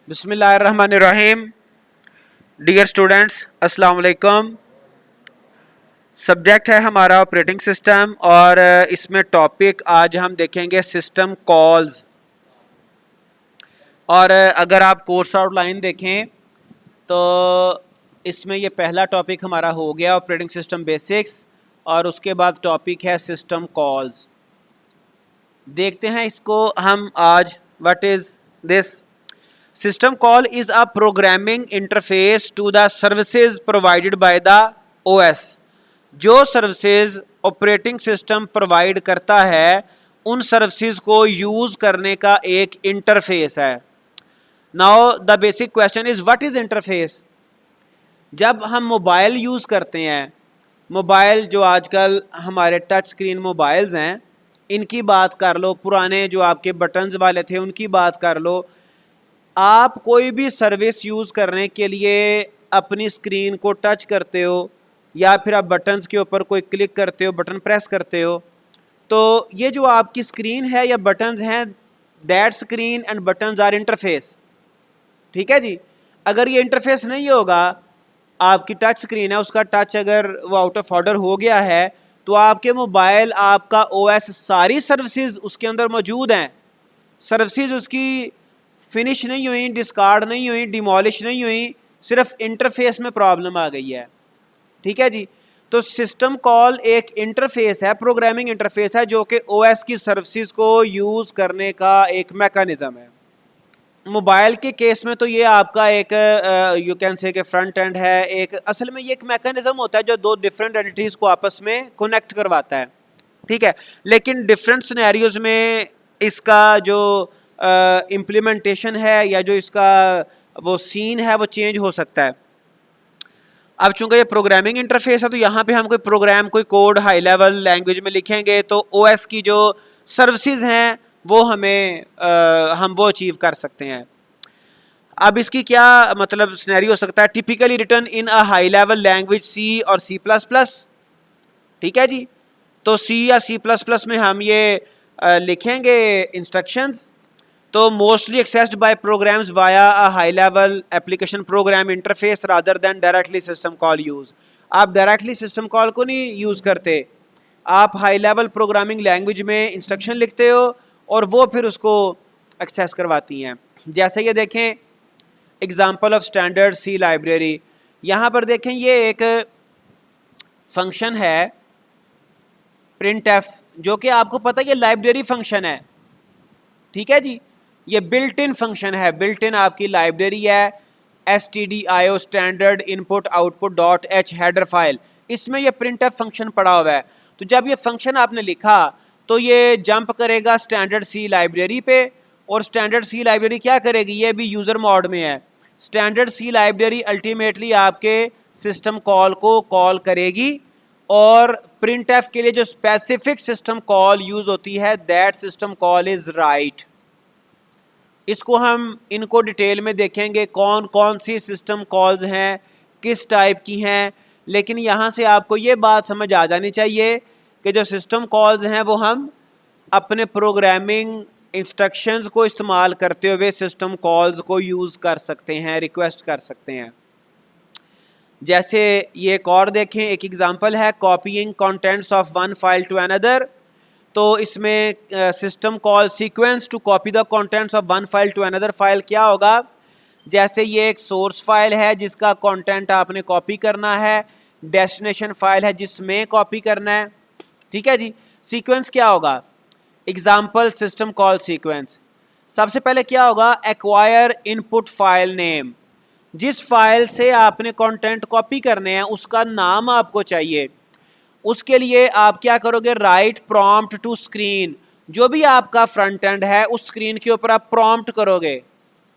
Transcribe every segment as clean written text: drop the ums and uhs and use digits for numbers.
बिस्मिल्लाहिर्रहमानिर्रहीम। Dear students, अस्सलाम वालेकुम। सब्जेक्ट है हमारा ऑपरेटिंग सिस्टम और इसमें टॉपिक आज हम देखेंगे सिस्टम कॉल्स। और अगर आप कोर्स आउटलाइन देखें तो इसमें ये पहला टॉपिक हमारा हो गया ऑपरेटिंग सिस्टम बेसिक्स, और उसके बाद टॉपिक है सिस्टम कॉल्स। देखते हैं इसको हम आज। What is this? System call is a programming interface to the services provided by the OS। जो सर्विसेज ऑपरेटिंग सिस्टम प्रोवाइड करता है उन सर्विसेज को यूज करने का एक इंटरफेस है। Now the basic question is what is interface. जब हम मोबाइल यूज करते हैं, मोबाइल जो आजकल हमारे टच स्क्रीन मोबाइल्स हैं, इनकी बात कर लो, पुराने जो आपके बटन्स वाले थे उनकी बात कर लो। आप कोई भी सर्विस यूज़ करने के लिए अपनी स्क्रीन को टच करते हो या फिर आप बटन्स के ऊपर कोई क्लिक करते हो, बटन प्रेस करते हो, तो ये जो आपकी स्क्रीन है या बटन्स हैं, that screen and buttons are interface. ठीक है जी। अगर ये इंटरफेस नहीं होगा, आपकी टच स्क्रीन है, उसका टच अगर वो आउट ऑफ ऑर्डर हो गया है, तो आपके मोबाइल, आपका ओएस, सारी सर्विसेज उसके अंदर मौजूद हैं। सर्विसेज उसकी फिनिश नहीं हुई, डिस्कार्ड नहीं हुई, डिमोलिश नहीं हुई, सिर्फ इंटरफेस में प्रॉब्लम आ गई है। ठीक है जी। तो सिस्टम कॉल एक इंटरफेस है, प्रोग्रामिंग इंटरफेस है, जो कि ओएस की सर्विसेज को यूज करने का एक मैकेनिज्म है। मोबाइल के केस में तो ये आपका एक यू कैन से कि फ्रंट एंड है। एक असल में ये एक मैकेनिज्म होता है जो दो डिफरेंट एंटिटीज को आपस में कनेक्ट करवाता है। ठीक है। लेकिन डिफरेंट सिनेरियोज में इसका जो इम्प्लीमेंटेशन है या जो इसका वो सीन है वो चेंज हो सकता है। अब चूंकि ये प्रोग्रामिंग इंटरफेस है, तो यहाँ पे हम कोई प्रोग्राम, कोई कोड हाई लेवल लैंग्वेज में लिखेंगे तो ओएस की जो सर्विसेज हैं वो हम वो अचीव कर सकते हैं। अब इसकी क्या मतलब सिनेरियो हो सकता है? Typically written in a high level language C और सी प्लस प्लस। ठीक है जी। तो सी या सी प्लस प्लस में हम ये लिखेंगे इंस्ट्रक्शंस। तो mostly accessed by programs via a high level application program interface rather than directly system call use. आप डायरेक्टली सिस्टम कॉल को नहीं यूज करते, आप हाई लेवल प्रोग्रामिंग लैंग्वेज में इंस्ट्रक्शन लिखते हो और वो फिर उसको एक्सेस करवाती हैं। जैसे ये देखें example of standard C library. यहाँ पर देखें ये एक फंक्शन है प्रिंट एफ, जो कि आपको पता है ये लाइब्रेरी फंक्शन है। ठीक है जी। ये बिल्ट इन फंक्शन है, बिल्ट इन आपकी लाइब्रेरी है। stdio standard input output dot H header file, इसमें ये प्रिंट एफ फंक्शन पड़ा हुआ है। तो जब ये फंक्शन आपने लिखा तो ये जंप करेगा स्टैंडर्ड सी लाइब्रेरी पे, और स्टैंडर्ड सी लाइब्रेरी क्या करेगी, ये भी यूज़र मोड में है। स्टैंडर्ड सी लाइब्रेरी अल्टीमेटली आपके सिस्टम कॉल को कॉल करेगी, और प्रिंट एफ के लिए जो स्पेसिफिक सिस्टम कॉल यूज होती है, that system call is right. इसको हम इनको डिटेल में देखेंगे कौन कौन सी सिस्टम कॉल्स हैं, किस टाइप की हैं। लेकिन यहाँ से आपको ये बात समझ आ जानी चाहिए कि जो सिस्टम कॉल्स हैं वो हम अपने प्रोग्रामिंग इंस्ट्रक्शंस को इस्तेमाल करते हुए सिस्टम कॉल्स को यूज़ कर सकते हैं, रिक्वेस्ट कर सकते हैं। जैसे ये एक और देखें, एक एग्जांपल है copying contents of one file to another. तो इसमें system call sequence to copy the contents of one file to another file क्या होगा? जैसे ये एक सोर्स फाइल है जिसका कंटेंट आपने कॉपी करना है, डेस्टिनेशन फाइल है जिसमें कॉपी करना है। ठीक है जी। सीक्वेंस क्या होगा? Example system call sequence. सबसे पहले क्या होगा? Acquire input file name. जिस फाइल से आपने कंटेंट कॉपी करने हैं उसका नाम आपको चाहिए। उसके लिए आप क्या करोगे? Write prompt to screen. जो भी आपका फ्रंट एंड है उस स्क्रीन के ऊपर आप प्रॉम्प्ट करोगे।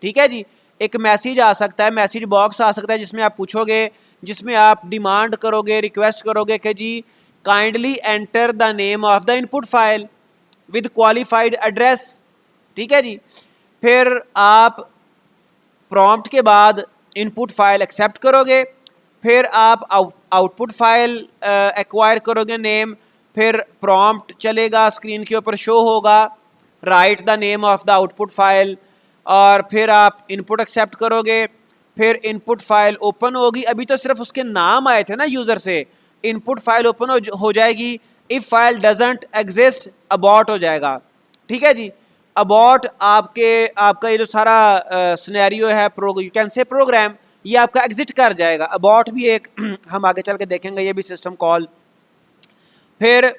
ठीक है जी। एक मैसेज आ सकता है, मैसेज बॉक्स आ सकता है जिसमें आप पूछोगे, जिसमें आप डिमांड करोगे, रिक्वेस्ट करोगे कि जी kindly enter the name of the input file with qualified address. ठीक है जी। फिर आप प्रॉम्प्ट के बाद इनपुट फाइल एक्सेप्ट करोगे, फिर आप आउटपुट फाइल एक्वायर करोगे नेम, फिर प्रॉम्प्ट चलेगा, स्क्रीन के ऊपर शो होगा right the name of the output file. और फिर आप इनपुट एक्सेप्ट करोगे, फिर इनपुट फाइल ओपन होगी। अभी तो सिर्फ उसके नाम आए थे ना यूज़र से, इनपुट फाइल ओपन हो जाएगी। If file doesn't exist abort हो जाएगा। ठीक है जी, अबॉर्ट आपका ये जो सारा सिनेरियो है यू कैन से प्रोग्राम, ये आपका एग्जिट कर जाएगा। अबॉर्ट भी एक हम आगे चल के देखेंगे, ये भी सिस्टम कॉल। फिर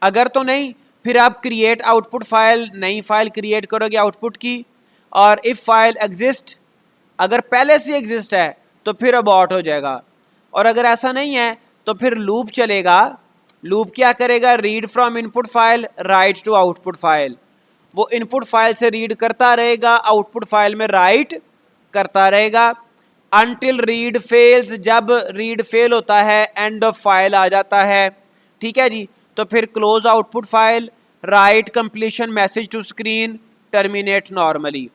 अगर तो नहीं, फिर आप क्रिएट आउटपुट फाइल, नई फाइल क्रिएट करोगे आउटपुट की। और इफ़ फाइल एग्जिस्ट, अगर पहले से एग्जिस्ट है तो फिर अबॉर्ट हो जाएगा। और अगर ऐसा नहीं है तो फिर लूप चलेगा। लूप क्या करेगा? Read from input file write to output file. वो इनपुट फाइल से रीड करता रहेगा, आउटपुट फाइल में राइट करता रहेगा। अनटिल रीड फेल्स, जब रीड फेल होता है एंड ऑफ फाइल आ जाता है। ठीक है जी, तो फिर close output file, write completion message to screen, terminate normally.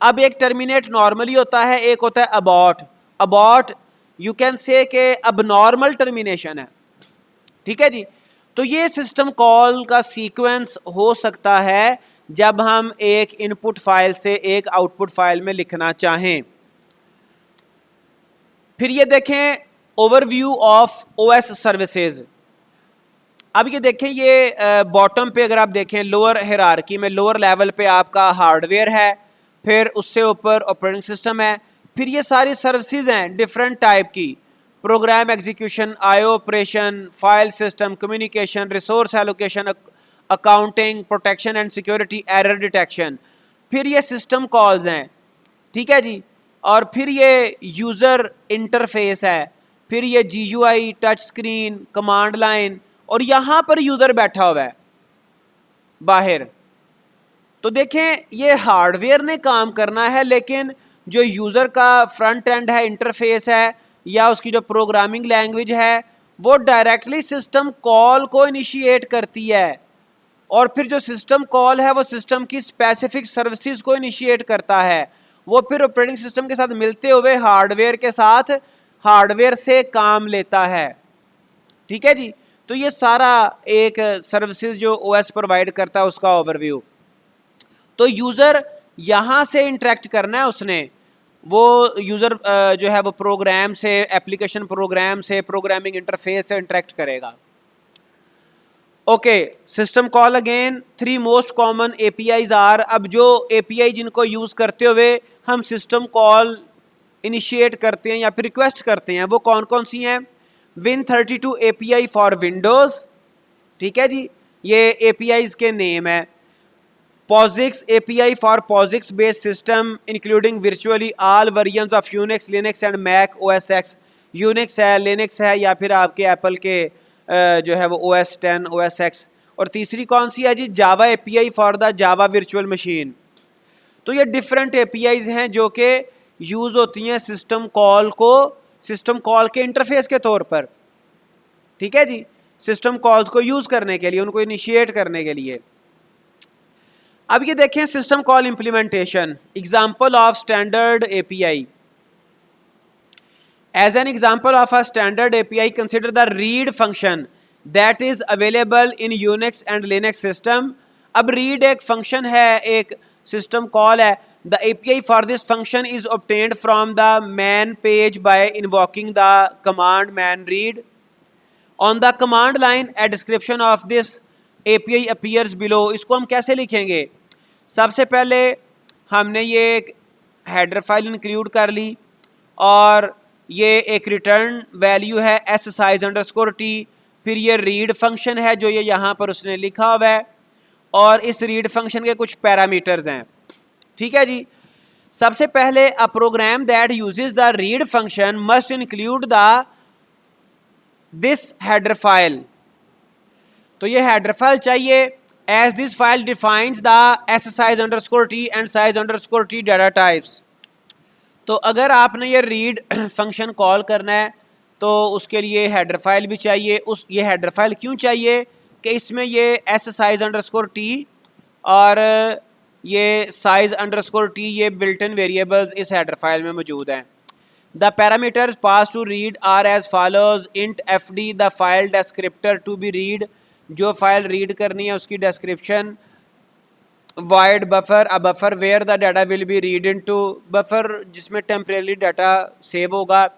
अब एक टर्मिनेट नॉर्मली होता है, एक होता है abort. Abort you can say के अब नॉर्मल टर्मिनेशन है। ठीक है जी, तो ये सिस्टम कॉल का सीक्वेंस हो सकता है जब हम एक इनपुट फाइल से एक आउटपुट फाइल में लिखना चाहें। फिर ये देखें ओवरव्यू ऑफ ओएस सर्विसेज। अब ये देखें, ये बॉटम पे अगर आप देखें लोअर हायरार्की में, लोअर लेवल पे आपका हार्डवेयर है, फिर उससे ऊपर ऑपरेटिंग सिस्टम है, फिर ये सारी सर्विसेज हैं डिफरेंट टाइप की। Program execution, IO operation, file system, communication, resource allocation, accounting, protection and security, error detection. फिर ये सिस्टम कॉल्स हैं। ठीक है जी, और फिर ये यूज़र इंटरफेस है, फिर ये GUI, touch screen, command line, और यहाँ पर यूज़र बैठा हुआ है बाहर। तो देखें, ये हार्डवेयर ने काम करना है, लेकिन जो यूज़र का फ्रंट एंड है, इंटरफेस है, या उसकी जो प्रोग्रामिंग लैंग्वेज है, वो डायरेक्टली सिस्टम कॉल को इनिशिएट करती है। और फिर जो सिस्टम कॉल है वो सिस्टम की स्पेसिफिक सर्विसेज को इनिशिएट करता है। वो फिर ऑपरेटिंग सिस्टम के साथ मिलते हुए हार्डवेयर के साथ हार्डवेयर से काम लेता है। ठीक है जी, तो ये सारा एक सर्विसेज जो ओएस प्रोवाइड करता है उसका ओवरव्यू। तो यूज़र यहाँ से इंटरेक्ट करना है उसने, वो यूज़र जो है वो प्रोग्राम से, एप्लीकेशन प्रोग्राम से, प्रोग्रामिंग इंटरफेस से इंटरेक्ट करेगा। Okay, system call again, 3 most common APIs are. अब जो एपीआई जिनको यूज़ करते हुए हम सिस्टम कॉल इनिशिएट करते हैं या फिर रिक्वेस्ट करते हैं, वो कौन कौन सी हैं? Win32 API for Windows. ठीक है जी, ये एपीआईज के नेम है। POSIX API for POSIX based system including virtually all versions of Unix, Linux and Mac OS X। Unix है, लिनक्स है, या फिर आपके एप्पल के जो है वो OS X, OS X। और तीसरी कौन सी है जी? जावा API for the Java virtual machine. तो ये डिफरेंट एपीआईज हैं जो कि यूज़ होती हैं सिस्टम कॉल को, सिस्टम कॉल के इंटरफेस के तौर पर। ठीक है जी, सिस्टम कॉल्स को यूज़ करने के लिए, उनको इनिशिएट करने के लिए। अब ये देखें system call implementation, example of standard API. As an example of a standard API, consider the read function that is available in Unix and Linux system. अब read एक function है, एक system call है. The API for this function is obtained from the man page by invoking the command man read. On the command line, a description of this API appears below. इसको हम कैसे लिखेंगे? सबसे पहले हमने ये एक हेडर फाइल इंक्लूड कर ली, और ये एक रिटर्न वैल्यू है एस साइज अंडरस्कोर टी। फिर ये रीड फंक्शन है जो ये यहाँ पर उसने लिखा हुआ है, और इस रीड फंक्शन के कुछ पैरामीटर्स हैं। ठीक है जी, सबसे पहले a program that uses the read function must include the this header file. तो ये हेडर फाइल चाहिए, as this file defines the S size underscore T and size underscore T data types. तो अगर आपने ये रीड फंक्शन कॉल करना है तो उसके लिए हेडर फाइल भी चाहिए। ये हेडर फाइल क्यों चाहिए? कि इसमें ये एस साइज अंडरस्कोर टी और ये साइज अंडरस्कोर टी, ये बिल्ट इन वेरिएबल्स इस हेडर फाइल में मौजूद हैं। The parameters pass to read are as follows, int F D the file descriptor to be read, जो फाइल रीड करनी है उसकी description, void buffer, a buffer where the data will be read into buffer जिसमें temporarily data save होगा.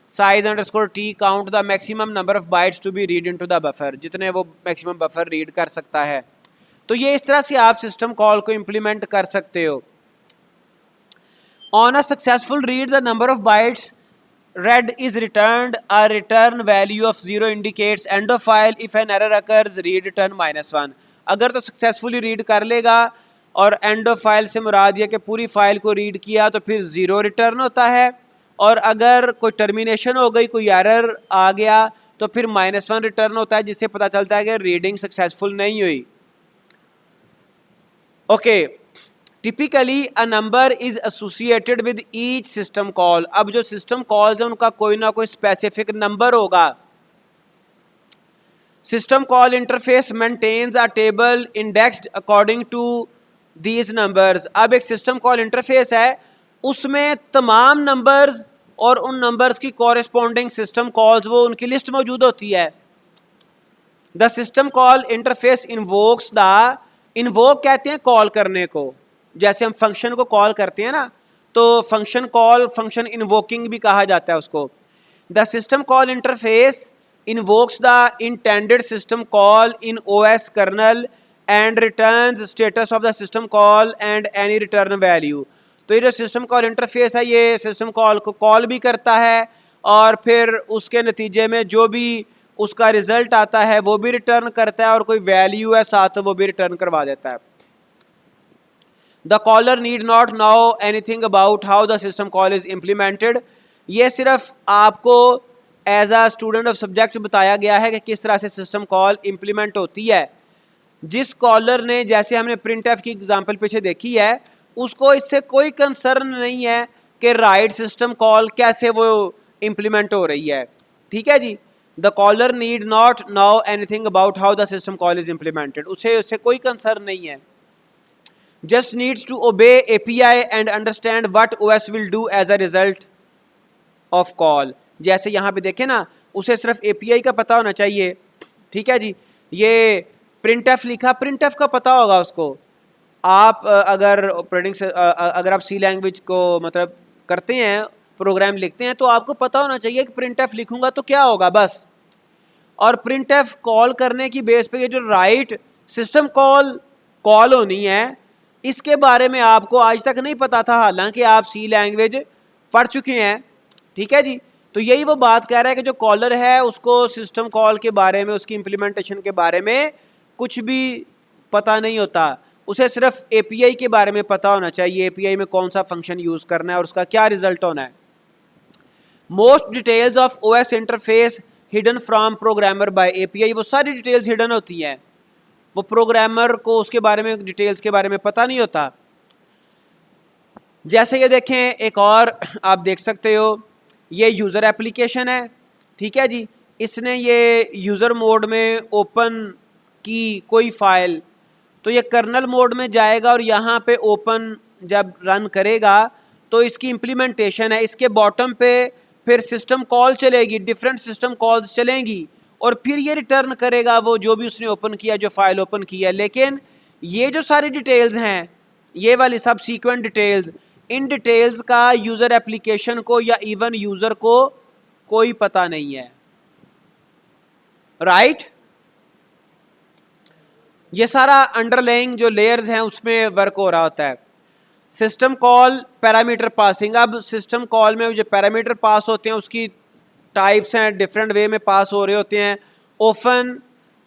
size underscore t count the maximum number of bytes to be read into the buffer, जितने वो maximum buffer read कर सकता है. तो ये इस तरह से आप सिस्टम कॉल को इम्प्लीमेंट कर सकते हो. On a successful read the number of bytes read is returned, a return value of 0 indicates end of file. if an error occurs read return -1. अगर तो सक्सेसफुली रीड कर लेगा और एंड ऑफ फाइल से मुराद ये कि पूरी फाइल को रीड किया तो फिर 0 रिटर्न होता है, और अगर कोई टर्मिनेशन हो गई, कोई एरर आ गया तो फिर -1 रिटर्न होता है, जिससे पता चलता है कि रीडिंग सक्सेसफुल नहीं हुई. Okay. Typically a number is associated with each system call. अब जो सिस्टम कॉल्स हैं उनका कोई ना कोई स्पेसिफिक नंबर होगा. System call interface maintains a table indexed according to these numbers. अब एक सिस्टम कॉल इंटरफेस है, उसमें तमाम नंबर्स और उन नंबर्स की कॉरेस्पॉन्डिंग सिस्टम कॉल्स वो उनकी लिस्ट मौजूद होती है. The system call interface invokes the, invoke कहते हैं कॉल करने को, जैसे हम फंक्शन को कॉल करते हैं ना, तो फंक्शन कॉल, फंक्शन इन्वोकिंग भी कहा जाता है उसको. The system call interface invokes the intended system call in OS kernel and returns status of the system call and any return value. तो ये जो सिस्टम कॉल इंटरफेस है ये सिस्टम कॉल को कॉल भी करता है और फिर उसके नतीजे में जो भी उसका रिजल्ट आता है वो भी रिटर्न करता है, और कोई वैल्यू है साथ तो वो भी रिटर्न करवा देता है. The caller need not know anything about how the system call is implemented. ये सिर्फ आपको as a student of subject बताया गया है कि किस तरह से सिस्टम कॉल इम्प्लीमेंट होती है. जिस कॉलर ने, जैसे हमने प्रिंट एफ की एग्जांपल पीछे देखी है, उसको इससे कोई कंसर्न नहीं है कि राइट सिस्टम कॉल कैसे वो इम्प्लीमेंट हो रही है. ठीक है जी. The caller need not know anything about how the system call is implemented. उससे कोई कंसर्न नहीं है. just needs to obey API and understand what OS will do as a result of call. जैसे यहाँ पे देखें ना, उसे सिर्फ API का पता होना चाहिए. ठीक है जी. ये printf लिखा, printf का पता होगा उसको. आप अगर अगर आप C लैंग्वेज को मतलब करते हैं, प्रोग्राम लिखते हैं, तो आपको पता होना चाहिए कि printf लिखूंगा तो क्या होगा बस. और printf कॉल करने की बेस पे ये जो राइट सिस्टम कॉल होनी है, इसके बारे में आपको आज तक नहीं पता था, हालांकि आप सी लैंग्वेज पढ़ चुके हैं. ठीक है जी. तो यही वो बात कह रहा है कि जो कॉलर है उसको सिस्टम कॉल के बारे में, उसकी इम्प्लीमेंटेशन के बारे में कुछ भी पता नहीं होता. उसे सिर्फ एपीआई के बारे में पता होना चाहिए, एपीआई में कौन सा फंक्शन यूज करना है और उसका क्या रिजल्ट होना है. Most details of OS interface hidden from programmer by API. वो सारी डिटेल्स हिडन होती हैं, वो प्रोग्रामर को उसके बारे में, डिटेल्स के बारे में पता नहीं होता. जैसे ये देखें, एक और आप देख सकते हो, ये यूज़र एप्लीकेशन है. ठीक है जी. इसने ये यूज़र मोड में ओपन की कोई फाइल, तो ये कर्नल मोड में जाएगा और यहाँ पे ओपन जब रन करेगा तो इसकी इम्प्लीमेंटेशन है. इसके बॉटम पे फिर सिस्टम कॉल चलेगी, डिफरेंट सिस्टम कॉल्स चलेंगी, और फिर ये रिटर्न करेगा वो जो भी उसने ओपन किया, जो फाइल ओपन किया. लेकिन ये जो सारी डिटेल्स हैं, ये वाली सब सीक्वेंट डिटेल्स, इन डिटेल्स का यूज़र एप्लीकेशन को या इवन यूज़र को कोई पता नहीं है. राइट. ये सारा अंडरलाइंग जो लेयर्स हैं उसमें वर्क हो रहा होता है. System call parameter passing. अब सिस्टम कॉल में जो पैरामीटर पास होते हैं उसकी टाइप्स हैं, डिफरेंट वे में पास हो रहे होते हैं. Often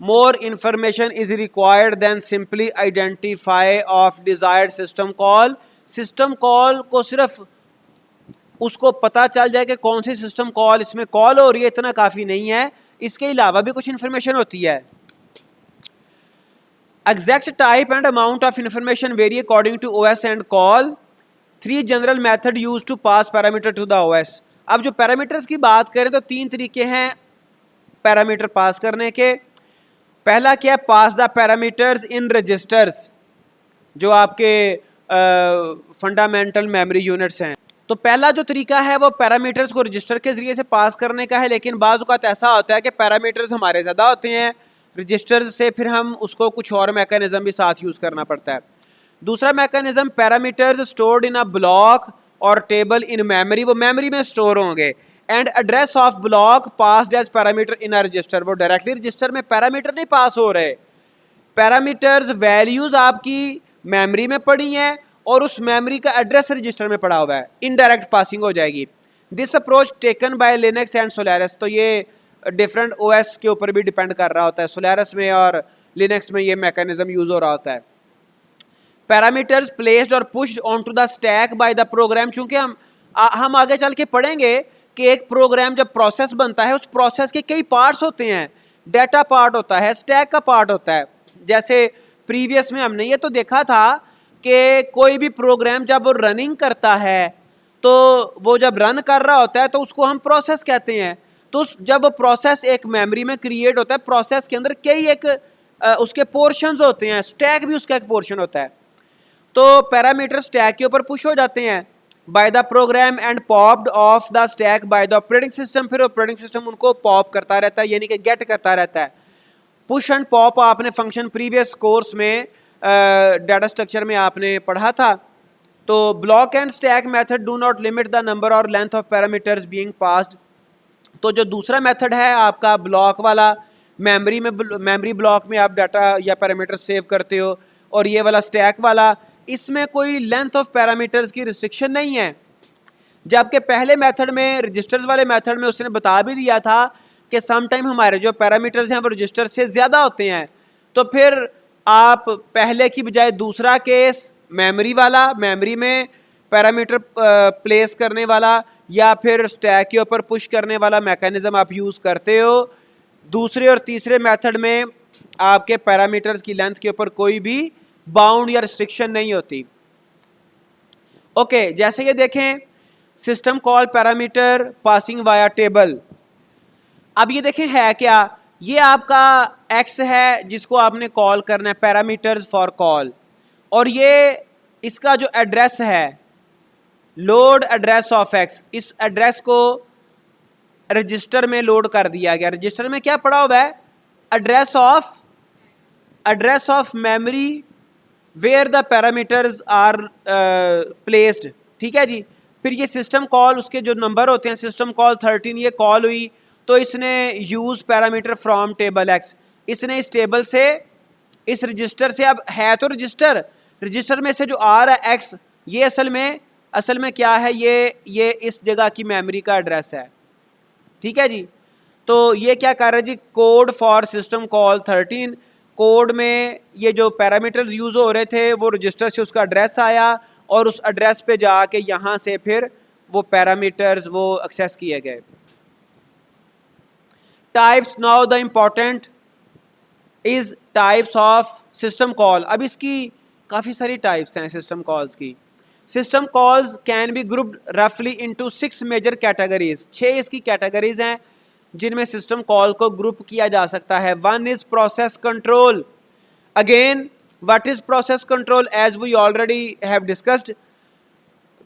more information is required than simply identify of desired system call. System call को सिर्फ उसको पता चल जाए कि कौन सी सिस्टम कॉल इसमें कॉल हो रही है, इतना काफ़ी नहीं है, इसके अलावा भी कुछ इंफॉर्मेशन होती है. Exact type and amount of information vary according to OS and call. 3 general method use to pass parameter to the OS. अब जो पैरामीटर्स की बात करें तो 3 तरीके हैं पैरामीटर पास करने के. पहला क्या है, पास द पैरामीटर्स इन रजिस्टर्स, जो आपके फंडामेंटल मेमोरी यूनिट्स हैं. तो पहला जो तरीका है वो पैरामीटर्स को रजिस्टर के जरिए से पास करने का है. लेकिन बाज़ औक़ात ऐसा होता है कि पैरामीटर्स हमारे ज़्यादा होते हैं, रजिस्टर्स से फिर हम उसको कुछ और मैकेनिज़्म भी साथ यूज़ करना पड़ता है. दूसरा mechanism parameters stored in a block और टेबल इन मेमोरी, वो मेमोरी में स्टोर होंगे। And address of block passed as parameter in a register, वो डायरेक्टली रजिस्टर में पैरामीटर नहीं पास हो रहे, पैरामीटर्स वैल्यूज आपकी मेमोरी में पड़ी हैं और उस मेमोरी का एड्रेस रजिस्टर में पड़ा हुआ है, इनडायरेक्ट पासिंग हो जाएगी। This approach taken by Linux and Solaris, तो ये डिफरेंट ओएस के ऊपर भी डिपेंड कर रहा होता है, सोलारिस में और लिनक्स में ये मैकेनिज्म यूज हो रहा होता है। पैरामीटर्स प्लेस्ड और pushed on to the stack by the program, चूंकि हम आगे चल के पढ़ेंगे कि एक प्रोग्राम जब प्रोसेस बनता है उस प्रोसेस के कई पार्ट्स होते हैं, डाटा पार्ट होता है, स्टैक का पार्ट होता है। जैसे प्रीवियस में हमने ये तो देखा था कि कोई भी प्रोग्राम जब वो रनिंग करता है तो वो जब रन कर रहा होता है तो उसको हम प्रोसेस कहते हैं। तो जब वो प्रोसेस एक मेमोरी में क्रिएट होता है, प्रोसेस के अंदर कई एक उसके पोर्शंस होते हैं, स्टैक भी उसका एक पोर्शन होता है। तो पैरामीटर स्टैक के ऊपर पुश हो जाते हैं by the program and popped off the stack by the operating system, फिर ऑपरेटिंग सिस्टम उनको पॉप करता रहता है, यानी कि गेट करता रहता है। पुश एंड पॉप आपने फंक्शन प्रीवियस कोर्स में डाटा स्ट्रक्चर में आपने पढ़ा था। तो block and stack method do not limit the number और length of parameters being passed, तो जो दूसरा मेथड है आपका ब्लॉक वाला, मेमोरी ब्लॉक में आप डाटा या पैरामीटर सेव करते हो, और ये वाला स्टैक वाला, इसमें कोई लेंथ ऑफ पैरामीटर्स की रिस्ट्रिक्शन नहीं है। जबकि पहले मेथड में, रजिस्टर्स वाले मेथड में, उसने बता भी दिया था कि सम टाइम हमारे जो पैरामीटर्स हैं वो रजिस्टर से ज़्यादा होते हैं, तो फिर आप पहले की बजाय दूसरा केस मेमोरी वाला, मेमोरी में पैरामीटर प्लेस करने वाला या फिर स्टैक के ऊपर पुश करने वाला मैकेनिज्म आप यूज़ करते हो। दूसरे और तीसरे मेथड में आपके पैरामीटर्स की लेंथ के ऊपर कोई भी बाउंड या रिस्ट्रिक्शन नहीं होती। ओके, जैसे ये देखें system call parameter passing via table. अब ये देखें है क्या, ये आपका एक्स है जिसको आपने कॉल करना है, पैरामीटर्स फॉर कॉल, और ये इसका जो एड्रेस है लोड एड्रेस ऑफ एक्स, इस एड्रेस को रजिस्टर में लोड कर दिया गया। रजिस्टर में क्या पड़ा हुआ है, address of memory where the parameters are placed, ठीक है जी। फिर ये सिस्टम कॉल, उसके जो नंबर होते हैं, सिस्टम कॉल 13 ये कॉल हुई, तो इसने use parameter from table x, इसने इस टेबल से, इस रजिस्टर से, अब है तो रजिस्टर में से जो आ रहा है एक्स, ये असल में क्या है, ये इस जगह की मेमोरी का एड्रेस है, ठीक है जी। तो ये क्या कर रहा है जी, code for system call 13, code में ये जो पैरामीटर्स यूज हो रहे थे वो रजिस्टर से उसका एड्रेस आया और उस एड्रेस पे जाके यहाँ से फिर वो पैरामीटर्स वो एक्सेस किए गए। Types, now the important is types of system call. अब इसकी काफ़ी सारी टाइप्स हैं सिस्टम कॉल्स की। System calls can be grouped रफली इनटू 6 मेजर कैटेगरीज, 6 इसकी कैटेगरीज हैं जिनमें सिस्टम कॉल को ग्रुप किया जा सकता है। 1 is process control. Again what is process control, as we already have discussed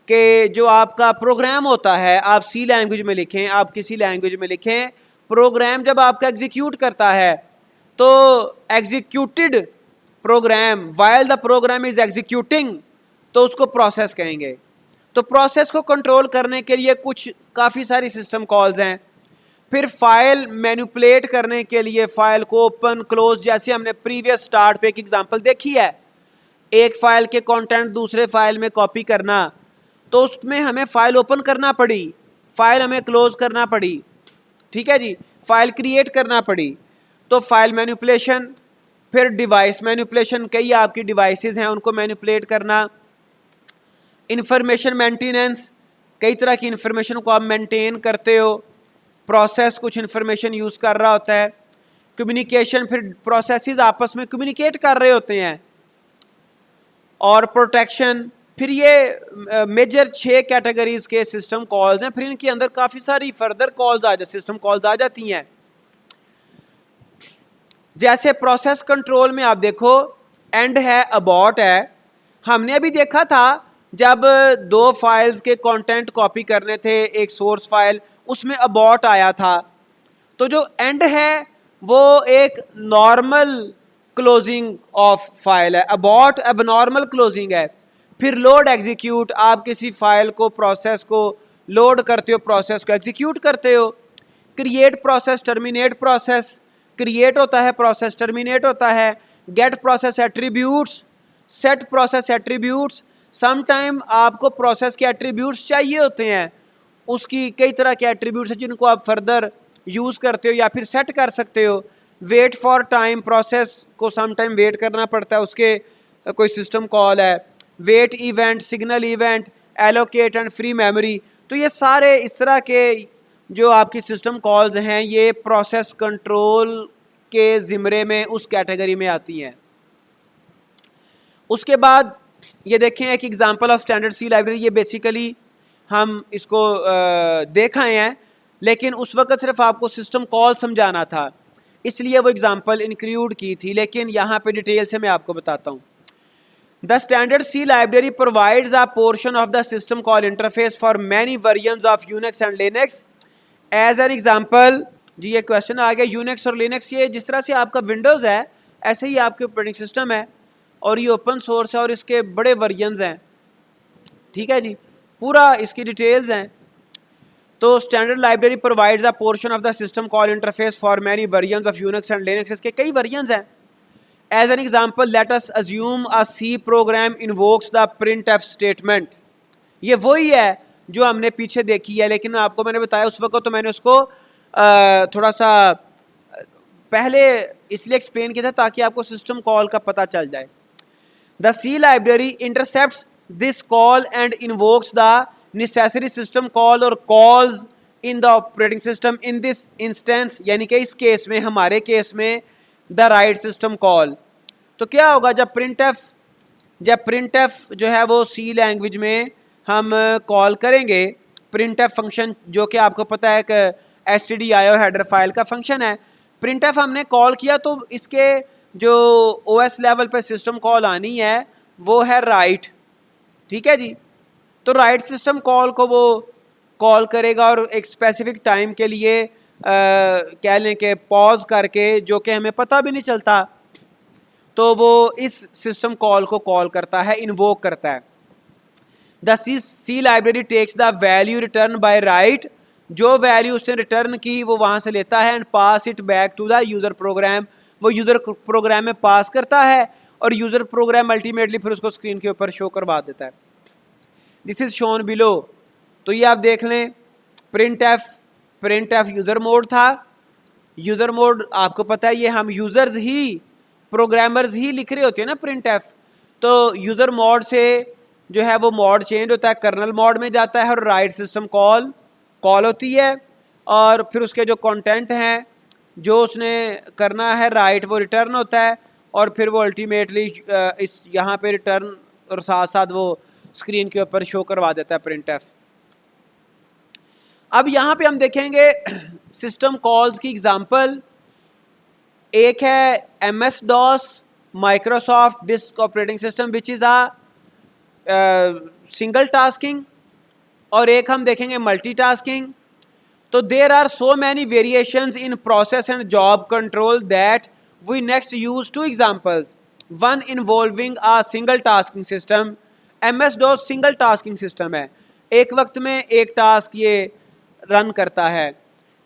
कि जो आपका प्रोग्राम होता है, आप सी लैंग्वेज में लिखें, आप किसी लैंग्वेज में लिखें, प्रोग्राम जब आपका एग्जीक्यूट करता है तो executed program, while the program is executing, तो उसको प्रोसेस कहेंगे। तो प्रोसेस को कंट्रोल करने के लिए कुछ काफ़ी सारी सिस्टम कॉल्स हैं। फिर फाइल मैनिपुलेट करने के लिए, फाइल को ओपन क्लोज, जैसे हमने प्रीवियस स्टार्ट पे एक एग्जांपल देखी है, एक फाइल के कंटेंट दूसरे फाइल में कॉपी करना, तो उसमें हमें फाइल ओपन करना पड़ी, फाइल हमें क्लोज करना पड़ी, ठीक है जी, फाइल क्रिएट करना पड़ी, तो फाइल मैनिपुलेशन। फिर डिवाइस मैनिपुलेशन, कई आपकी डिवाइसेस हैं उनको मैनिपुलेट करना। इंफॉर्मेशन मेंटेनेंस, कई तरह की इंफॉर्मेशन को आप मेंटेन करते हो, प्रोसेस कुछ इंफॉर्मेशन यूज़ कर रहा होता है। कम्युनिकेशन, फिर प्रोसेसेस आपस में कम्युनिकेट कर रहे होते हैं। और प्रोटेक्शन, फिर ये मेजर 6 कैटेगरीज के सिस्टम कॉल्स हैं। फिर इनके अंदर काफ़ी सारी फर्दर कॉल्स सिस्टम कॉल्स आ जाती हैं। जैसे प्रोसेस कंट्रोल में आप देखो एंड है, अबॉट है। हमने अभी देखा था जब 2 फाइल्स के कंटेंट कॉपी करने थे, एक सोर्स फाइल, उसमें अबॉट आया था। तो जो एंड है वो एक नॉर्मल क्लोजिंग ऑफ फाइल है, अबॉर्ट एबनॉर्मल क्लोजिंग है। फिर लोड एग्जीक्यूट, आप किसी फाइल को प्रोसेस को लोड करते हो, प्रोसेस को एग्जीक्यूट करते हो। Create process, terminate process, create होता है प्रोसेस, टर्मिनेट होता है। Get process attributes, set process attributes. Sometime आपको प्रोसेस के एट्रीब्यूट्स चाहिए होते हैं, उसकी कई तरह के एट्रीब्यूट्स हैं जिनको आप फर्दर यूज़ करते हो या फिर सेट कर सकते हो। वेट फॉर टाइम, प्रोसेस को सम टाइम वेट करना पड़ता है, उसके कोई सिस्टम कॉल है। Wait event, signal event, allocate and free memory. तो ये सारे इस तरह के जो आपकी सिस्टम कॉल्स हैं ये प्रोसेस कंट्रोल के ज़िम्मे में उस कैटेगरी में आती हैं। उसके बाद ये देखें एक example of standard C library. ये बेसिकली हम इसको देख आए हैं, लेकिन उस वक्त सिर्फ आपको सिस्टम कॉल समझाना था, इसलिए वो एग्जांपल इंक्लूड की थी, लेकिन यहाँ पे डिटेल से मैं आपको बताता हूँ। The standard C library provides a portion of the system call interface for many versions of Unix and Linux. As an example, जी ये क्वेश्चन आ गया, यूनिक्स और लिनक्स, ये जिस तरह से आपका विंडोज़ है ऐसे ही आपके ऑपरेटिंग सिस्टम है, और ये ओपन सोर्स है और इसके बड़े वर्जन्स हैं। ठीक है जी, पूरा इसकी डिटेल्स हैं। तो standard library provides a portion of the system call interface for many versions of Unix and Linux. इसके कई वर्जन्स हैं। As an example, let us assume a C program invokes the printf statement. ये वही है जो हमने पीछे देखी है, लेकिन आपको मैंने बताया उस वक्त तो मैंने उसको थोड़ा सा पहले इसलिए एक्सप्लेन किया था ताकि आपको सिस्टम कॉल का पता चल जाए। The C library intercepts this call and invokes the necessary system call और calls in the operating system in this instance, यानी कि इस केस में, हमारे केस में, द राइट सिस्टम कॉल। तो क्या होगा जब प्रिंटफ जो है वो सी लैंग्वेज में हम कॉल करेंगे, प्रिंटफ फंक्शन जो कि आपको पता है कि stdio हेडर फाइल का फंक्शन है। प्रिंटफ हमने कॉल किया तो इसके जो ओएस लेवल पे सिस्टम कॉल आनी है वो है राइट। ठीक है जी, तो राइट सिस्टम कॉल को वो कॉल करेगा और एक स्पेसिफिक टाइम के लिए कह लें कि पॉज करके, जो कि हमें पता भी नहीं चलता, तो वो इस सिस्टम कॉल को कॉल करता है, इन्वोक करता है। The C library takes the value return by write, जो वैल्यू उसने रिटर्न की वो वहाँ से लेता है, and pass it back to the user program, वो यूज़र प्रोग्राम में पास करता है और यूज़र प्रोग्राम अल्टीमेटली फिर उसको स्क्रीन के ऊपर शो करवा देता है। This is shown below. तो ये आप देख लें, प्रिंट एफ यूज़र मोड था। यूज़र मोड आपको पता है ये हम यूज़र्स ही, प्रोग्रामर्स ही लिख रहे होते हैं ना प्रिंट एफ। तो यूज़र मोड से जो है वो मोड चेंज होता है, कर्नल मोड में जाता है और राइट सिस्टम कॉल होती है, और फिर उसके जो कंटेंट हैं जो उसने करना है राइट वो रिटर्न होता है, और फिर वो अल्टीमेटली इस यहाँ पे रिटर्न और साथ साथ वो स्क्रीन के ऊपर शो करवा देता है प्रिंट एफ। अब यहाँ पे हम देखेंगे सिस्टम कॉल्स की एग्जांपल। एक है MS DOS, Microsoft disk operating system which is a single tasking, और एक हम देखेंगे मल्टीटास्किंग। तो there are so many variations in process and job control that we next use two examples, one involving a single tasking system. MS DOS single tasking system है, एक वक्त में एक टास्क ये रन करता है,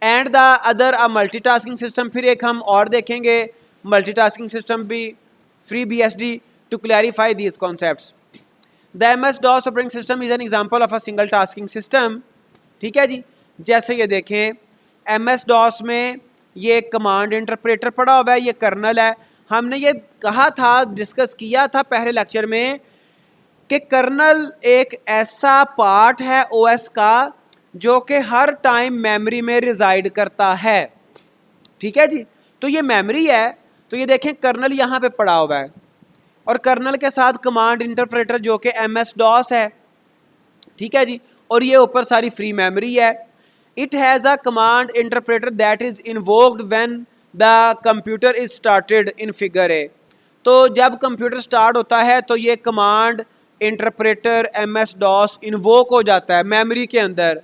and the other a multitasking system. फिर एक हम और देखेंगे मल्टीटास्किंग सिस्टम भी, free BSD to clarify these concepts. The MS DOS operating system is an example of a single tasking system. ठीक है जी, जैसे ये देखें MS DOS में ये कमांड इंटरप्रेटर पड़ा हुआ है, ये कर्नल है। हमने ये कहा था, डिस्कस किया था पहले लेक्चर में कि कर्नल एक ऐसा पार्ट है OS का जो कि हर टाइम मेमोरी में रिजाइड करता है। ठीक है जी, तो ये मेमोरी है, तो ये देखें कर्नल यहाँ पे पड़ा हुआ है, और कर्नल के साथ कमांड इंटरप्रेटर जो कि MS DOS है। ठीक है जी, और ये ऊपर सारी फ्री मेमोरी है। It has a command interpreter that is invoked when the computer is started in figure A. तो जब कंप्यूटर स्टार्ट होता है तो ये command interpreter MS DOS invoke हो जाता है मेमोरी के अंदर,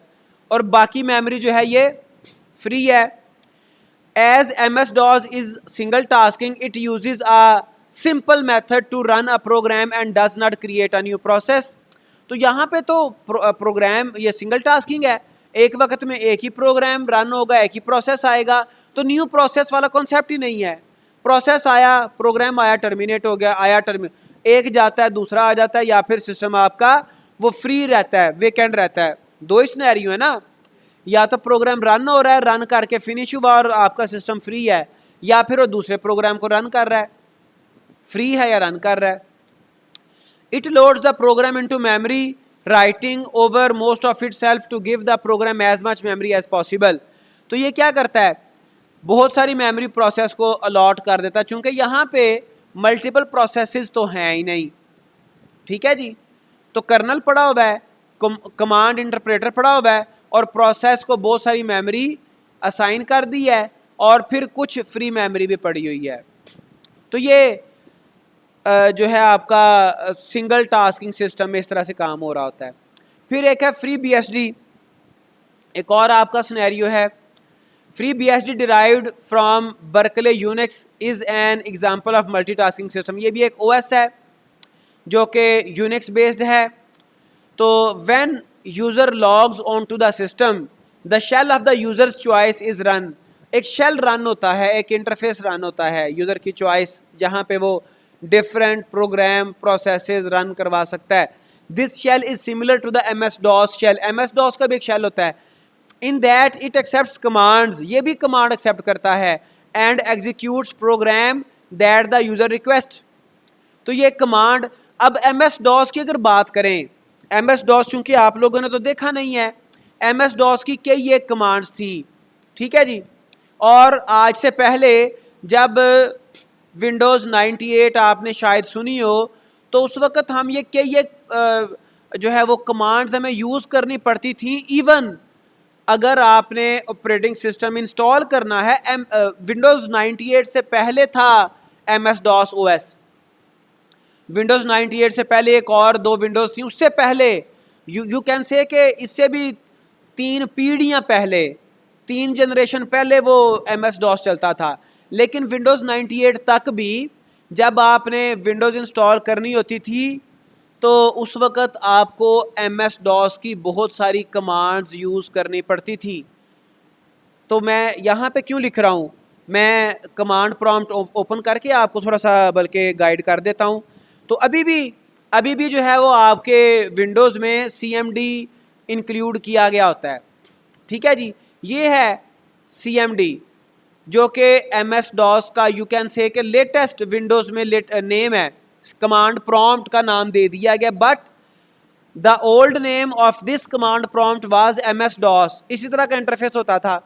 और बाकी मेमोरी जो है ये फ्री है। As MS-DOS is single tasking, it uses a simple method to run a program and does not create a new process. तो यहाँ पे तो प्रोग्राम ये सिंगल टास्किंग है, एक वक्त में एक ही प्रोग्राम रन होगा, एक ही प्रोसेस आएगा, तो न्यू प्रोसेस वाला कॉन्सेप्ट ही नहीं है. प्रोसेस आया, प्रोग्राम आया, टर्मिनेट हो गया, आया एक जाता है, दूसरा आ जाता है, या फिर सिस्टम आपका वो फ्री रहता है, वेकेंट रहता है. दो ही सिनेरियो है ना, या तो प्रोग्राम रन हो रहा है, रन करके फिनिश हुआ और आपका सिस्टम फ्री है, या फिर वो दूसरे प्रोग्राम को रन कर रहा है, फ्री है या रन कर रहा है. It loads the program into memory, writing over most of itself to give the program as much memory as possible. तो ये क्या करता है, बहुत सारी मेमोरी प्रोसेस को अलॉट कर देता है, चूंकि यहाँ पे मल्टीपल प्रोसेसेस तो हैं ही नहीं. ठीक है जी, तो कर्नल पड़ा हुआ है, कमांड इंटरप्रेटर पड़ा हुआ है, और प्रोसेस को बहुत सारी मेमोरी असाइन कर दी है, और फिर कुछ फ्री मेमोरी भी पड़ी हुई है. तो ये जो है आपका सिंगल टास्किंग सिस्टम में इस तरह से काम हो रहा होता है. फिर एक है फ्री BSD, एक और आपका सिनेरियो है. Free BSD derived from Berkeley Unix is an example of multitasking system. ये भी एक OS है जो कि यूनिक्स बेस्ड है. तो when user logs on to the system, the shell of the user's choice is run. एक शेल रन होता है, एक इंटरफेस रन होता है, यूजर की चॉइस, जहाँ पे वो डिफरेंट प्रोग्राम प्रोसेसेस रन करवा सकता है. This shell is similar to the MS-DOS shell. MS-DOS का भी एक शेल होता है. In that it accepts commands, ये भी कमांड एक्सेप्ट करता है, and executes program that the user request. तो ये कमांड, अब MS-DOS की अगर बात करें, MS-DOS चूंकि आप लोगों ने तो देखा नहीं है, MS-DOS की कई एक कमांड्स थी. ठीक है जी, और आज से पहले जब विंडोज़ 98 आपने शायद सुनी हो, तो उस वक्त हम ये कई एक जो है वो कमांड्स हमें यूज़ करनी पड़ती थी. इवन अगर आपने ऑपरेटिंग सिस्टम इंस्टॉल करना है, विंडोज़ 98 से पहले था MS-DOS OS. विंडोज़ 98 से पहले एक और दो विंडोज़ थी, उससे पहले यू कैन से कि इससे भी 3 पीढ़ियाँ पहले, 3 जनरेशन पहले वो MS-DOS चलता था. लेकिन विंडोज़ 98 तक भी जब आपने विंडोज़ इंस्टॉल करनी होती थी, तो उस वक़्त आपको MS-DOS की बहुत सारी कमांड्स यूज़ करनी पड़ती थी. तो मैं यहाँ पे क्यों लिख रहा हूँ, मैं कमांड प्रॉम्प्ट ओपन करके आपको थोड़ा सा बल्कि गाइड कर देता हूँ. तो अभी भी जो है वो आपके विंडोज़ में CMD इंक्लूड किया गया होता है. ठीक है जी, ये है CMD जो कि MS-DOS का यू कैन से कि लेटेस्ट विंडोज़ में नेम है, कमांड प्रॉम्प्ट का नाम दे दिया गया. But the old name of this command prompt was MS-DOS. इसी तरह का इंटरफेस होता था.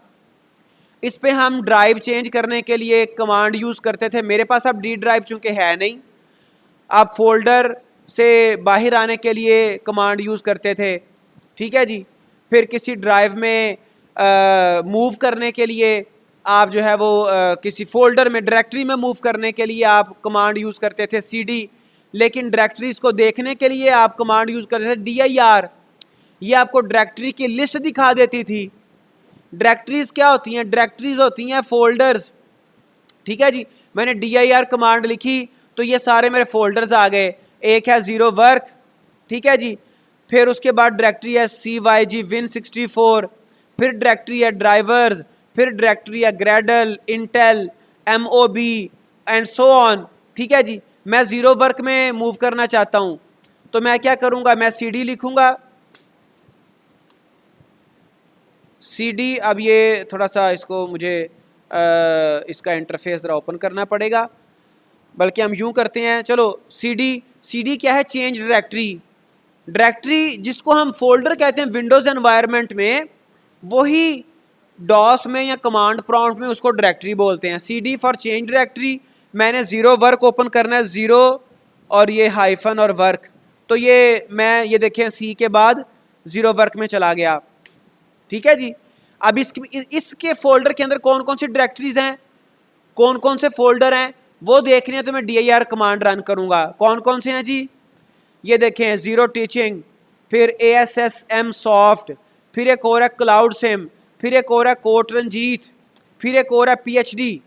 इस पे हम ड्राइव चेंज करने के लिए कमांड यूज़ करते थे. मेरे पास अब D ड्राइव चूँकि है नहीं, आप फोल्डर से बाहर आने के लिए कमांड यूज़ करते थे. ठीक है जी, फिर किसी ड्राइव में मूव करने के लिए आप जो है वो किसी फोल्डर में डायरेक्टरी में मूव करने के लिए आप कमांड यूज़ करते थे CD. लेकिन डायरेक्टरीज को देखने के लिए आप कमांड यूज़ करते थे DIR. ये आपको डायरेक्टरी की लिस्ट दिखा देती थी. डायरेक्टरीज क्या होती हैं, डायरेक्टरीज होती हैं फोल्डर्स. ठीक है जी, मैंने DIR कमांड लिखी तो ये सारे मेरे फोल्डर्स आ गए. एक है ज़ीरो वर्क, ठीक है जी, फिर उसके बाद डायरेक्टरी है CYG Win64, फिर डायरेक्टरी है ड्राइवर्स, फिर डायरेक्टरी है Gradle, Intel, MOB and so on. ठीक है जी, मैं ज़ीरो वर्क में मूव करना चाहता हूँ, तो मैं क्या करूँगा, मैं CD लिखूँगा. CD, अब ये थोड़ा सा इसको मुझे इसका इंटरफेस ज़रा ओपन करना पड़ेगा, बल्कि हम यूँ करते हैं, चलो CD क्या है, चेंज डायरेक्टरी जिसको हम फोल्डर कहते हैं विंडोज़ एनवायरनमेंट में, वही DOS में या कमांड प्रॉम्प्ट में उसको डायरेक्टरी बोलते हैं. CD for change directory. मैंने ज़ीरो वर्क ओपन करना है, ज़ीरो और ये हाइफन और वर्क, तो ये मैं ये देखें C के बाद ज़ीरो वर्क में चला गया. ठीक है जी, अब इसके फोल्डर के अंदर कौन कौन सी डायरेक्टरीज हैं, कौन कौन से फोल्डर हैं, वो देखने हैं तो मैं DIR कमांड रन करूँगा. कौन कौन से हैं जी, ये देखें, ज़ीरो टीचिंग, फिर ASSM सॉफ्ट, फिर एक और है क्लाउड सिम, फिर एक और है कोट रंजीत, फिर एक और है PhD,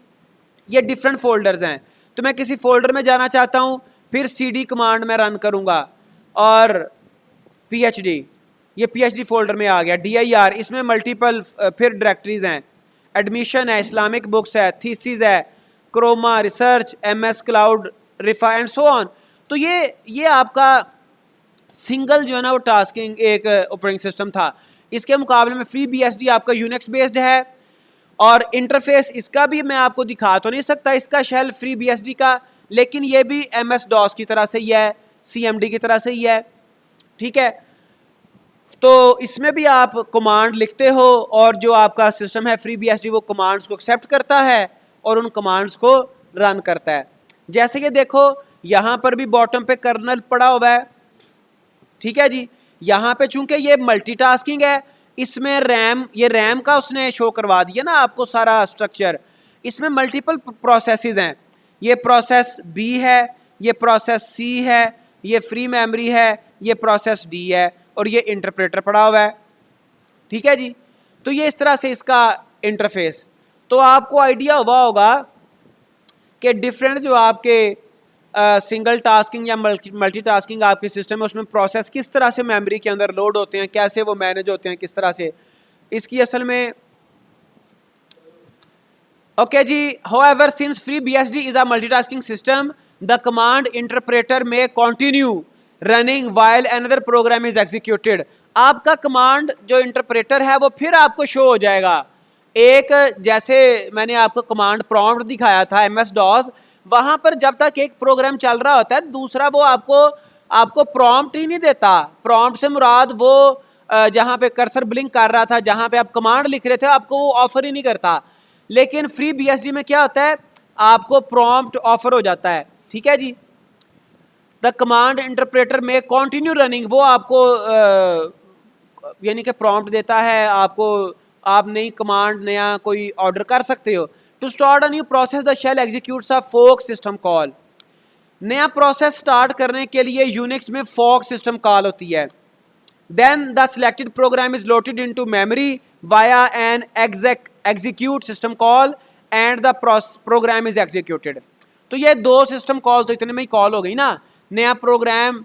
ये डिफरेंट फोल्डर्स हैं। तो मैं किसी फोल्डर में जाना चाहता हूँ, फिर CD कमांड में रन करूँगा और PhD, ये PhD फोल्डर में आ गया। DIR, इसमें मल्टीपल फिर डायरेक्टरीज हैं, एडमिशन है, इस्लामिक बुक्स है, थीसिस है, क्रोमा, रिसर्च, MS क्लाउड, रिफा एंड सो ऑन। तो ये आपका सिंगल जो है ना वो टास्किंग एक ऑपरेटिंग सिस्टम था। इसके मुकाबले में FreeBSD आपका यूनिक्स बेस्ड है, और इंटरफेस इसका भी मैं आपको दिखा तो नहीं सकता, इसका शेल FreeBSD का, लेकिन ये भी MS-DOS की तरह से ही है, CMD की तरह से ही है, ठीक है। तो इसमें भी आप कमांड लिखते हो और जो आपका सिस्टम है FreeBSD वो कमांड्स को एक्सेप्ट करता है और उन कमांड्स को रन करता है। जैसे कि देखो यहाँ पर भी बॉटम पे कर्नल पड़ा हुआ है, ठीक है जी। यहाँ पे चूंकि ये मल्टीटास्किंग है, इसमें रैम, ये रैम का उसने शो करवा दिया ना आपको सारा स्ट्रक्चर। इसमें मल्टीपल प्रोसेसेस हैं, ये प्रोसेस B है, ये प्रोसेस C है, ये फ्री मेमोरी है, ये प्रोसेस D है, और ये इंटरप्रेटर पड़ा हुआ है, ठीक है जी। तो ये इस तरह से इसका इंटरफेस। तो आपको आइडिया हुआ होगा कि डिफरेंट जो आपके सिंगल टास्किंग या मल्टीटास्किंग आपके सिस्टम है उसमें प्रोसेस किस तरह से मेमोरी के अंदर लोड होते हैं, कैसे वो मैनेज होते हैं, किस तरह से इसकी असल में। Okay ji, however since FreeBSD is a multitasking system, the command interpreter may continue running while another program is executed। आपका कमांड जो इंटरप्रेटर है वो फिर आपको शो हो जाएगा। एक जैसे मैंने आपको कमांड प्रॉम्प्ट दिखाया था MS-DOS, वहां पर जब तक एक प्रोग्राम चल रहा होता है दूसरा वो आपको प्रॉम्प्ट ही नहीं देता। प्रॉम्प्ट से मुराद वो जहां पे कर्सर ब्लिंक कर रहा था, जहां पे आप कमांड लिख रहे थे, आपको वो ऑफर ही नहीं करता। लेकिन FreeBSD में क्या होता है, आपको प्रॉम्प्ट ऑफर हो जाता है, ठीक है जी। द कमांड इंटरप्रेटर में कंटिन्यू रनिंग, वो आपको यानी कि प्रॉम्प्ट देता है आपको, आप नई कमांड नया कोई ऑर्डर कर सकते हो। To start a new process the shell executes a fork system call. नया प्रोसेस स्टार्ट करने के लिए यूनिक्स में फोर्क सिस्टम कॉल होती है। Then the selected program is loaded into memory via an execute system call and the program is executed। तो ये दो सिस्टम कॉल तो इतने में ही कॉल हो गई ना। नया प्रोग्राम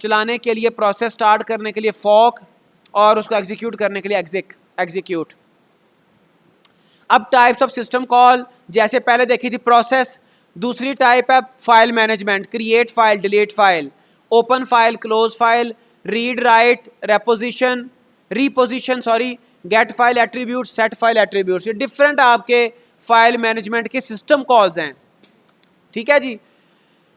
चलाने के लिए, प्रोसेस स्टार्ट करने के लिए फॉक, और उसको एग्जीक्यूट करने के लिए एग्जीक्यूट। अब टाइप्स ऑफ सिस्टम कॉल जैसे पहले देखी थी प्रोसेस, दूसरी टाइप है file management, create file, delete file, open file, close file, read write, reposition get file attribute, set file attributes. ये डिफरेंट आपके फाइल मैनेजमेंट के सिस्टम कॉल्स हैं, ठीक है जी।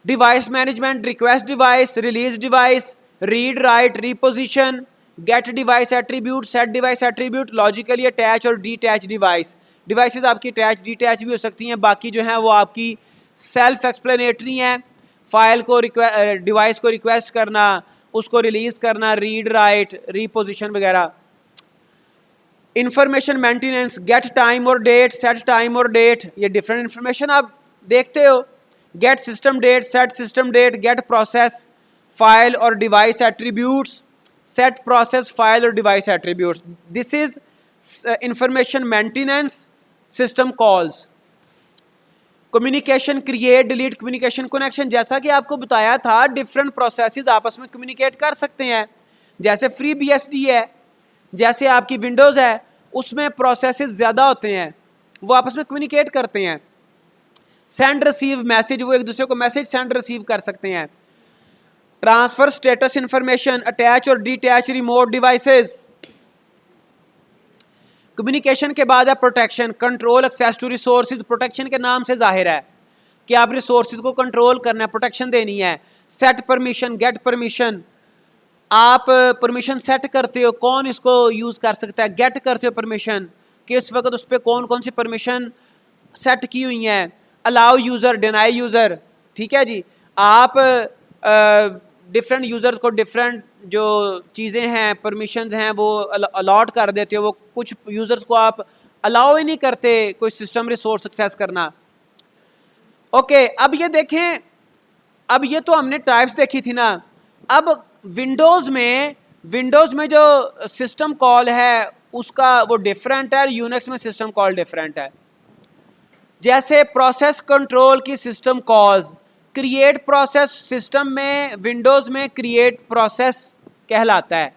Device management, request device, release device, read write, reposition, get device attribute, set device attribute, logically attach और detach device. Devices आपकी attach detach भी हो सकती हैं, बाकी जो हैं वो आपकी सेल्फ एक्सप्लेनेटरी हैं। फाइल को डिवाइस को रिक्वेस्ट करना, उसको रिलीज करना, रीड राइट, रिपोजिशन वगैरह। इंफॉर्मेशन मेंटेनेंस, गेट टाइम और डेट, सेट टाइम और डेट, ये डिफरेंट इंफॉर्मेशन आप देखते हो। Get system date, set system date, get process file और device attributes, set process file और device attributes. This is information maintenance system calls. Communication, create, delete, communication connection, जैसा कि आपको बताया था डिफरेंट प्रोसेसेस आपस में कम्युनिकेट कर सकते हैं। जैसे FreeBSD है, जैसे आपकी विंडोज़ है, उसमें प्रोसेसेस ज़्यादा होते हैं, वो आपस में कम्युनिकेट करते हैं। सेंड रिसीव मैसेज, वो एक दूसरे को मैसेज सेंड रिसीव कर सकते हैं। ट्रांसफर स्टेटस इंफॉर्मेशन, अटैच और डिटैच रिमोट डिवाइसेस। कम्युनिकेशन के बाद है protection, control access to resources. Protection के नाम से जाहिर है कि आप रिसोर्सेज को कंट्रोल करना है, प्रोटेक्शन देनी है। सेट परमिशन, गेट परमिशन, आप परमिशन सेट करते हो कौन इसको यूज़ कर सकता है, गेट करते हो परमिशन कि इस वक्त उस पर कौन कौन सी परमिशन सेट की हुई हैं। अलाउ यूज़र, डिनाई यूज़र, ठीक है जी। आप डिफरेंट यूज़र्स को डिफरेंट जो चीज़ें हैं, परमिशंस हैं, वो अलॉट कर देते हो। वो कुछ यूज़र्स को आप अलाउ ही नहीं करते कोई सिस्टम रिसोर्स एक्सेस करना। ओके, अब ये देखें, अब ये तो हमने टाइप्स देखी थी ना। अब विंडोज़ में जो सिस्टम कॉल है उसका वो डिफरेंट है, यूनिक्स में सिस्टम कॉल डिफरेंट है। जैसे प्रोसेस कंट्रोल की system calls, create process system में विंडोज़ में क्रिएट प्रोसेस कहलाता है,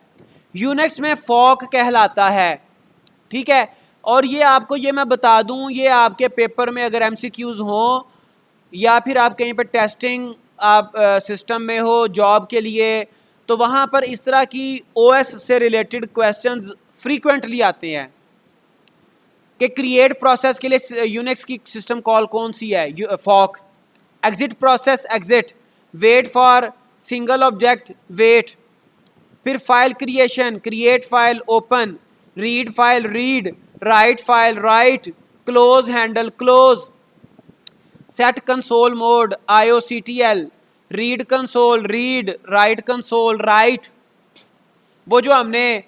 यूनिक्स में फॉक कहलाता है, ठीक है। और ये आपको ये मैं बता दूं, ये आपके पेपर में अगर एमसीक्यूज हों या फिर आप कहीं पर टेस्टिंग आप सिस्टम में हो जॉब के लिए, तो वहाँ पर इस तरह की ओएस से रिलेटेड क्वेश्चंस फ्रीक्वेंटली आते हैं कि क्रिएट प्रोसेस के लिए यूनिक्स की सिस्टम कॉल कौन सी है, fork. Exit process exit, wait for single object wait, फिर file creation create file open, read file read, write file write, close handle close, set console mode IOCTL, read console read, write console write. वो जो हमने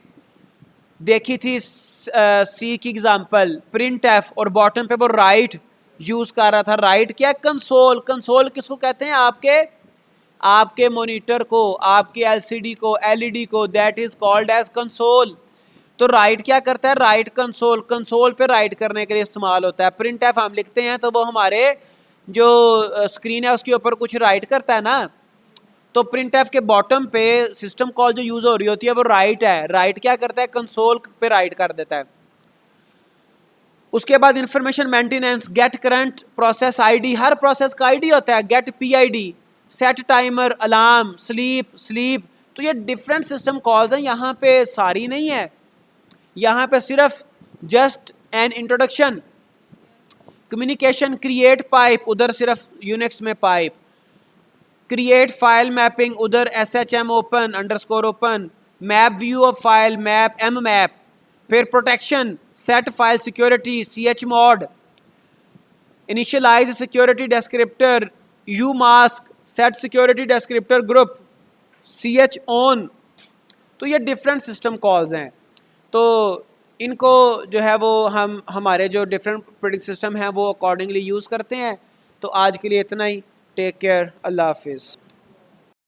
देखी थी C की example printf और bottom पे वो राइट यूज कर रहा था। राइट क्या, कंसोल। कंसोल किसको कहते हैं, आपके मॉनिटर को, आपके LCD को, LED को, that is called as console. तो राइट क्या करता है, राइट कंसोल, कंसोल पे राइट करने के लिए इस्तेमाल होता है। प्रिंट एफ हम लिखते हैं तो वो हमारे जो स्क्रीन है उसके ऊपर कुछ राइट करता है ना, तो प्रिंट एफ के बॉटम पे सिस्टम कॉल जो यूज हो रही होती है वो राइट है। राइट क्या करता है, कंसोल पे राइट कर देता है। उसके बाद information maintenance, get current process ID, हर प्रोसेस का ID होता है, get PID, set timer, alarm, sleep sleep. तो ये डिफरेंट सिस्टम कॉल्स हैं, यहाँ पे सारी नहीं है, यहाँ पे सिर्फ just an introduction. Communication create pipe, उधर सिर्फ यूनिक्स में पाइप। क्रिएट फाइल मैपिंग, उधर SHM open underscore open. Map view of file map M map. फिर protection set file security CHMOD। Initialize security descriptor UMask, set security descriptor group CHON। तो ये different system calls हैं। तो इनको जो है वो हम हमारे जो डिफरेंट ऑपरेटिंग सिस्टम हैं वो अकॉर्डिंगली यूज़ करते हैं। तो आज के लिए इतना ही। टेक केयर, अल्लाह हाफिज़।